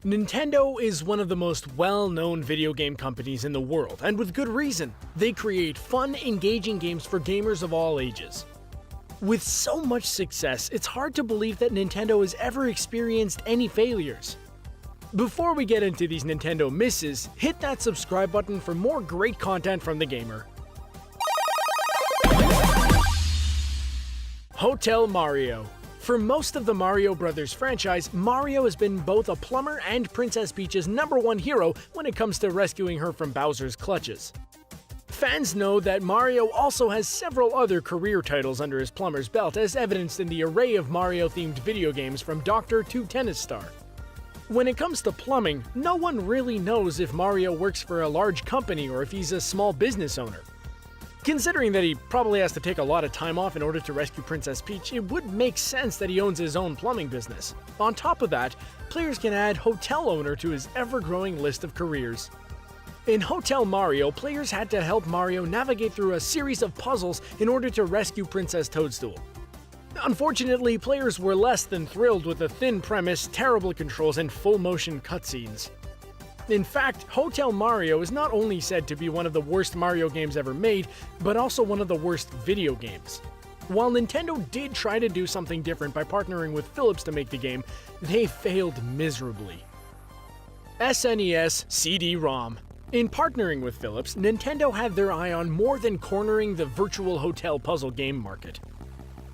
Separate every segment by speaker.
Speaker 1: Nintendo is one of the most well-known video game companies in the world, and with good reason. They create fun, engaging games for gamers of all ages. With so much success, it's hard to believe that Nintendo has ever experienced any failures. Before we get into these Nintendo misses, hit that subscribe button for more great content from the gamer. Hotel Mario. For most of the Mario Bros. Franchise, Mario has been both a plumber and Princess Peach's #1 hero when it comes to rescuing her from Bowser's clutches. Fans know that Mario also has several other career titles under his plumber's belt, as evidenced in the array of Mario-themed video games from Doctor to Tennis Star. When it comes to plumbing, no one really knows if Mario works for a large company or if he's a small business owner. Considering that he probably has to take a lot of time off in order to rescue Princess Peach, it would make sense that he owns his own plumbing business. On top of that, players can add hotel owner to his ever-growing list of careers. In Hotel Mario, players had to help Mario navigate through a series of puzzles in order to rescue Princess Toadstool. Unfortunately, players were less than thrilled with the thin premise, terrible controls, and full-motion cutscenes. In fact, Hotel Mario is not only said to be one of the worst Mario games ever made, but also one of the worst video games. While Nintendo did try to do something different by partnering with Philips to make the game, they failed miserably. SNES CD-ROM. In partnering with Philips, Nintendo had their eye on more than cornering the virtual hotel puzzle game market.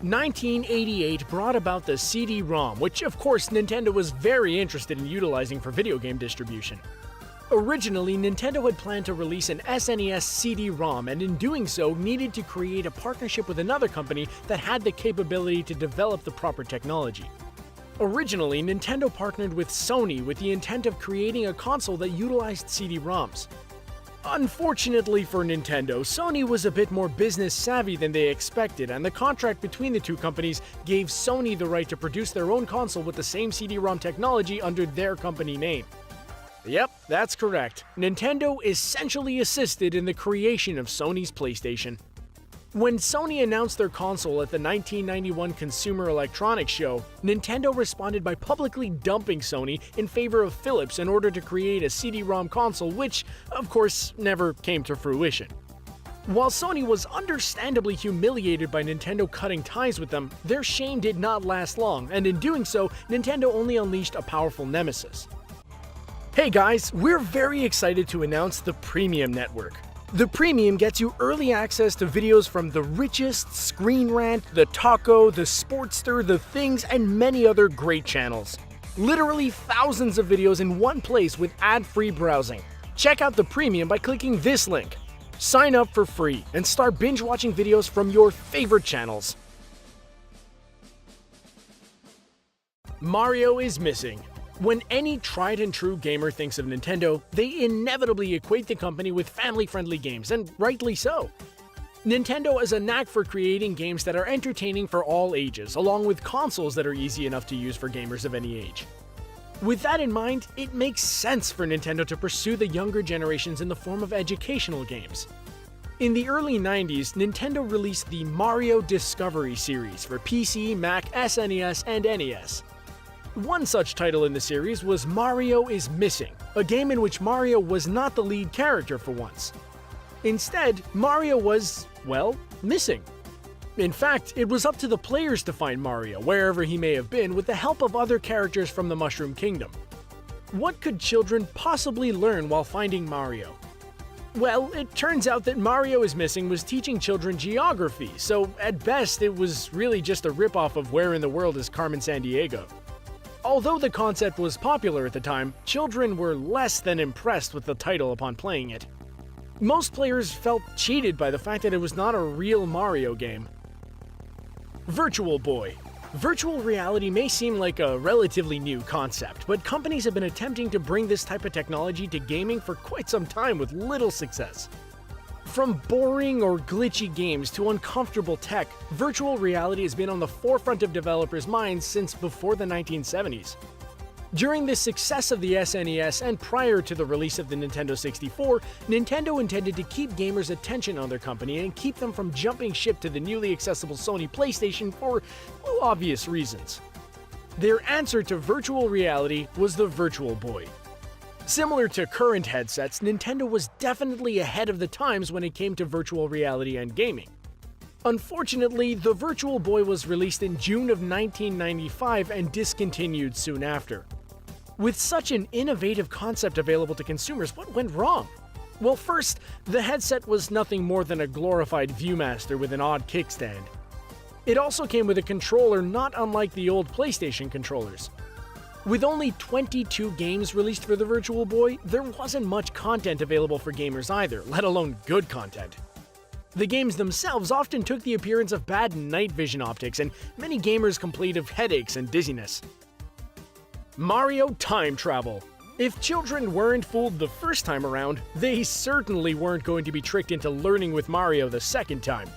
Speaker 1: 1988 brought about the CD-ROM, which of course Nintendo was very interested in utilizing for video game distribution. Originally, Nintendo had planned to release an SNES CD-ROM, and in doing so needed to create a partnership with another company that had the capability to develop the proper technology. Originally, Nintendo partnered with Sony with the intent of creating a console that utilized CD-ROMs. Unfortunately for Nintendo, Sony was a bit more business savvy than they expected, and the contract between the two companies gave Sony the right to produce their own console with the same CD-ROM technology under their company name. Yep, that's correct. Nintendo essentially assisted in the creation of Sony's PlayStation. When Sony announced their console at the 1991 Consumer Electronics Show, Nintendo responded by publicly dumping Sony in favor of Philips in order to create a CD-ROM console, which, of course, never came to fruition. While Sony was understandably humiliated by Nintendo cutting ties with them, their shame did not last long, and in doing so, Nintendo only unleashed a powerful nemesis. Hey guys, we're very excited to announce the Premium Network. The Premium gets you early access to videos from The Richest, Screen Rant, The Taco, The Sportster, The Things, and many other great channels. Literally thousands of videos in one place with ad-free browsing. Check out the Premium by clicking this link. Sign up for free and start binge-watching videos from your favorite channels. Mario is missing. When any tried-and-true gamer thinks of Nintendo, they inevitably equate the company with family-friendly games, and rightly so. Nintendo has a knack for creating games that are entertaining for all ages, along with consoles that are easy enough to use for gamers of any age. With that in mind, it makes sense for Nintendo to pursue the younger generations in the form of educational games. In the early 90s, Nintendo released the Mario Discovery series for PC, Mac, SNES, and NES. One such title in the series was Mario is Missing, a game in which Mario was not the lead character for once. Instead, Mario was, well, missing. In fact, it was up to the players to find Mario, wherever he may have been, with the help of other characters from the Mushroom Kingdom. What could children possibly learn while finding Mario? Well, it turns out that Mario is Missing was teaching children geography, so at best it was really just a ripoff of Where in the World is Carmen Sandiego. Although the concept was popular at the time, children were less than impressed with the title upon playing it. Most players felt cheated by the fact that it was not a real Mario game. Virtual Boy. Virtual reality may seem like a relatively new concept, but companies have been attempting to bring this type of technology to gaming for quite some time with little success. From boring or glitchy games to uncomfortable tech, virtual reality has been on the forefront of developers' minds since before the 1970s. During the success of the SNES and prior to the release of the Nintendo 64, Nintendo intended to keep gamers' attention on their company and keep them from jumping ship to the newly accessible Sony PlayStation for, well, obvious reasons. Their answer to virtual reality was the Virtual Boy. Similar to current headsets, Nintendo was definitely ahead of the times when it came to virtual reality and gaming. Unfortunately, the Virtual Boy was released in June of 1995 and discontinued soon after. With such an innovative concept available to consumers, what went wrong? Well, first, the headset was nothing more than a glorified Viewmaster with an odd kickstand. It also came with a controller not unlike the old PlayStation controllers. With only 22 games released for the Virtual Boy, there wasn't much content available for gamers either, let alone good content. The games themselves often took the appearance of bad night vision optics, and many gamers complained of headaches and dizziness. Mario Time Travel. If children weren't fooled the first time around, they certainly weren't going to be tricked into learning with Mario the second time.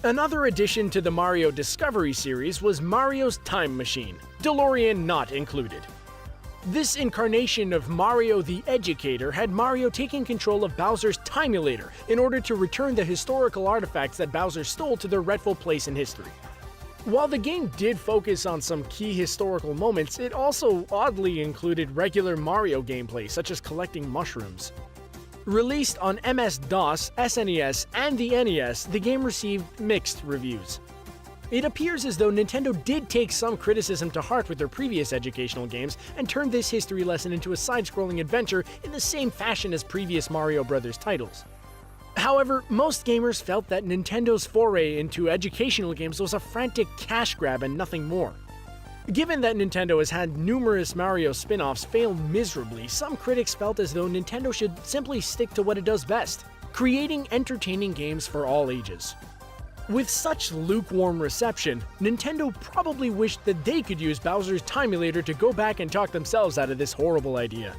Speaker 1: Another addition to the Mario Discovery series was Mario's Time Machine, DeLorean not included. This incarnation of Mario the Educator had Mario taking control of Bowser's Timulator in order to return the historical artifacts that Bowser stole to their rightful place in history. While the game did focus on some key historical moments, it also oddly included regular Mario gameplay, such as collecting mushrooms. Released on MS-DOS, SNES, and the NES, the game received mixed reviews. It appears as though Nintendo did take some criticism to heart with their previous educational games and turned this history lesson into a side-scrolling adventure in the same fashion as previous Mario Bros. Titles. However, most gamers felt that Nintendo's foray into educational games was a frantic cash grab and nothing more. Given that Nintendo has had numerous Mario spin-offs fail miserably, some critics felt as though Nintendo should simply stick to what it does best, creating entertaining games for all ages. With such lukewarm reception, Nintendo probably wished that they could use Bowser's Timulator to go back and talk themselves out of this horrible idea.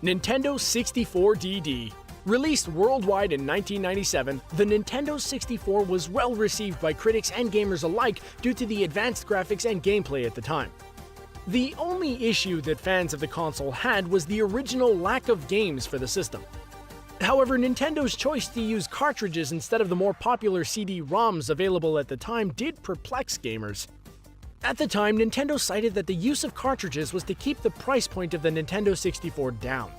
Speaker 1: Nintendo 64DD. Released worldwide in 1997, the Nintendo 64 was well received by critics and gamers alike due to the advanced graphics and gameplay at the time. The only issue that fans of the console had was the original lack of games for the system. However, Nintendo's choice to use cartridges instead of the more popular CD-ROMs available at the time did perplex gamers. At the time, Nintendo cited that the use of cartridges was to keep the price point of the Nintendo 64 down.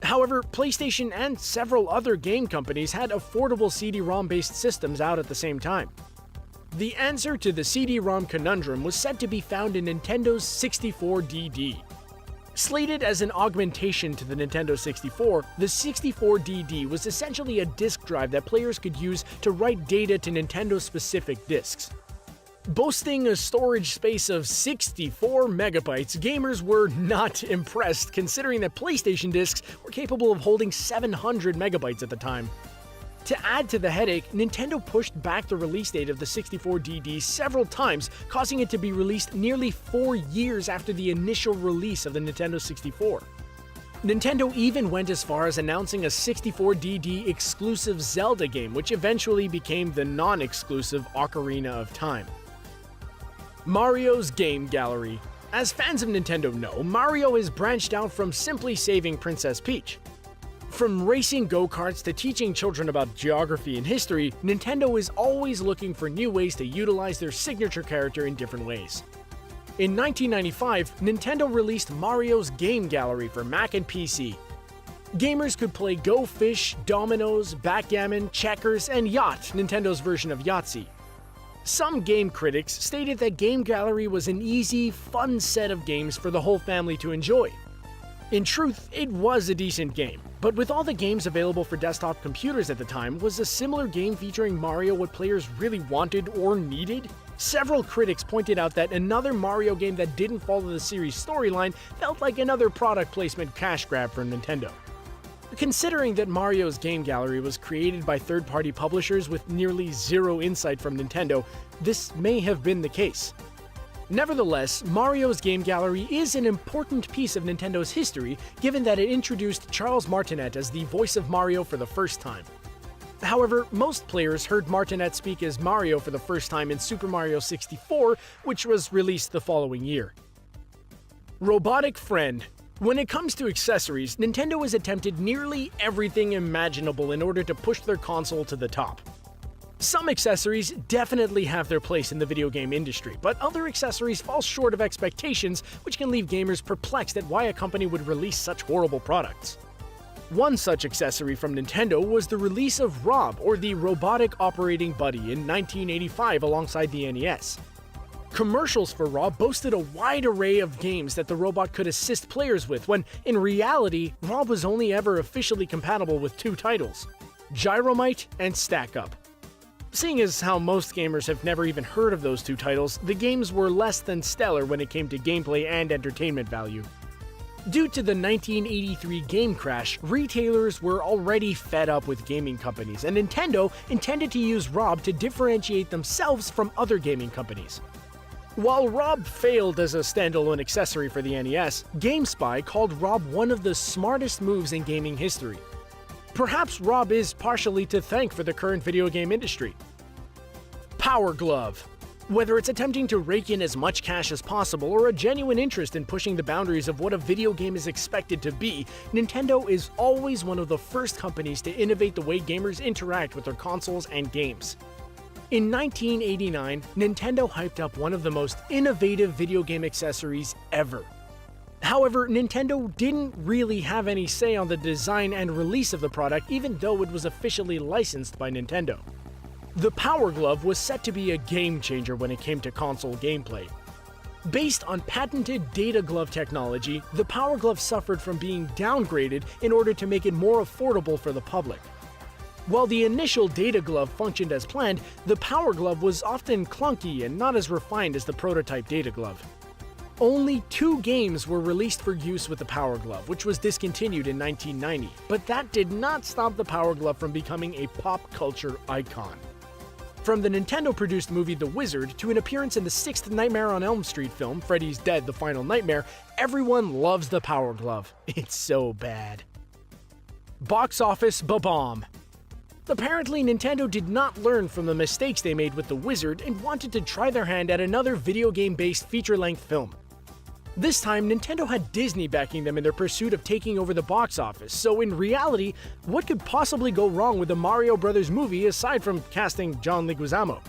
Speaker 1: However, PlayStation and several other game companies had affordable CD-ROM-based systems out at the same time. The answer to the CD-ROM conundrum was said to be found in Nintendo's 64DD. Slated as an augmentation to the Nintendo 64, the 64DD was essentially a disk drive that players could use to write data to Nintendo-specific disks. Boasting a storage space of 64 megabytes, gamers were not impressed considering that PlayStation discs were capable of holding 700 megabytes at the time. To add to the headache, Nintendo pushed back the release date of the 64DD several times, causing it to be released nearly 4 years after the initial release of the Nintendo 64. Nintendo even went as far as announcing a 64DD exclusive Zelda game, which eventually became the non-exclusive Ocarina of Time. Mario's Game Gallery. As fans of Nintendo know, Mario has branched out from simply saving Princess Peach. From racing go-karts to teaching children about geography and history, Nintendo is always looking for new ways to utilize their signature character in different ways. In 1995, Nintendo released Mario's Game Gallery for Mac and PC. Gamers could play Go Fish, Dominoes, Backgammon, Checkers, and Yacht, Nintendo's version of Yahtzee. Some game critics stated that Game Gallery was an easy, fun set of games for the whole family to enjoy. In truth, it was a decent game, but with all the games available for desktop computers at the time, was a similar game featuring Mario what players really wanted or needed? Several critics pointed out that another Mario game that didn't follow the series' storyline felt like another product placement cash grab for Nintendo. Considering that Mario's Game Gallery was created by third-party publishers with nearly zero insight from Nintendo, this may have been the case. Nevertheless, Mario's Game Gallery is an important piece of Nintendo's history, given that it introduced Charles Martinet as the voice of Mario for the first time. However, most players heard Martinet speak as Mario for the first time in Super Mario 64, which was released the following year. Robotic Friend. When it comes to accessories, Nintendo has attempted nearly everything imaginable in order to push their console to the top. Some accessories definitely have their place in the video game industry, but other accessories fall short of expectations, which can leave gamers perplexed at why a company would release such horrible products. One such accessory from Nintendo was the release of Rob, or the Robotic Operating Buddy, in 1985 alongside the NES. Commercials for Rob boasted a wide array of games that the robot could assist players with, when, in reality, Rob was only ever officially compatible with two titles: Gyromite and Stack Up. Seeing as how most gamers have never even heard of those two titles, the games were less than stellar when it came to gameplay and entertainment value. Due to the 1983 game crash, retailers were already fed up with gaming companies, and Nintendo intended to use Rob to differentiate themselves from other gaming companies. While Rob failed as a standalone accessory for the NES, GameSpy called Rob one of the smartest moves in gaming history. Perhaps Rob is partially to thank for the current video game industry. Power Glove. Whether it's attempting to rake in as much cash as possible or a genuine interest in pushing the boundaries of what a video game is expected to be, Nintendo is always one of the first companies to innovate the way gamers interact with their consoles and games. In 1989, Nintendo hyped up one of the most innovative video game accessories ever. However, Nintendo didn't really have any say on the design and release of the product, even though it was officially licensed by Nintendo. The Power Glove was set to be a game changer when it came to console gameplay. Based on patented Data Glove technology, the Power Glove suffered from being downgraded in order to make it more affordable for the public. While the initial Data Glove functioned as planned, the Power Glove was often clunky and not as refined as the prototype Data Glove. Only 2 games were released for use with the Power Glove, which was discontinued in 1990, but that did not stop the Power Glove from becoming a pop culture icon. From the Nintendo-produced movie The Wizard to an appearance in the 6th Nightmare on Elm Street film, Freddy's Dead: The Final Nightmare, everyone loves the Power Glove. It's so bad. Box Office Ba-Bomb. Apparently, Nintendo did not learn from the mistakes they made with The Wizard and wanted to try their hand at another video game-based feature-length film. This time, Nintendo had Disney backing them in their pursuit of taking over the box office, so in reality, what could possibly go wrong with the Mario Brothers movie aside from casting John Leguizamo?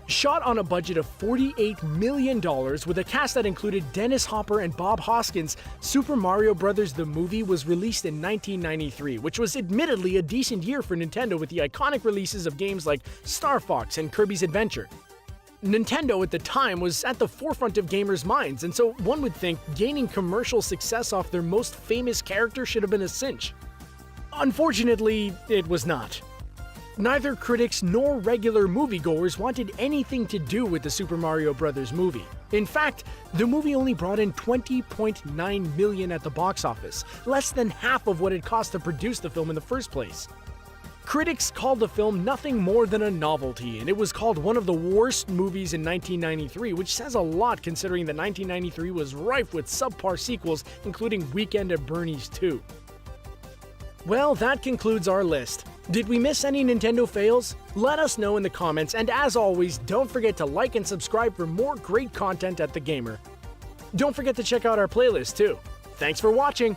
Speaker 1: Shot on a budget of $48 million with a cast that included Dennis Hopper and Bob Hoskins, Super Mario Bros. The movie was released in 1993, which was admittedly a decent year for Nintendo with the iconic releases of games like Star Fox and Kirby's Adventure. Nintendo at the time was at the forefront of gamers' minds, and so one would think gaining commercial success off their most famous character should have been a cinch. Unfortunately, it was not. Neither critics nor regular moviegoers wanted anything to do with the Super Mario Bros. Movie. In fact, the movie only brought in $20.9 million at the box office, less than half of what it cost to produce the film in the first place. Critics called the film nothing more than a novelty, and it was called one of the worst movies in 1993, which says a lot considering that 1993 was rife with subpar sequels, including Weekend at Bernie's 2. Well, that concludes our list. Did we miss any Nintendo fails? Let us know in the comments, and as always, don't forget to like and subscribe for more great content at The Gamer. Don't forget to check out our playlist too. Thanks for watching!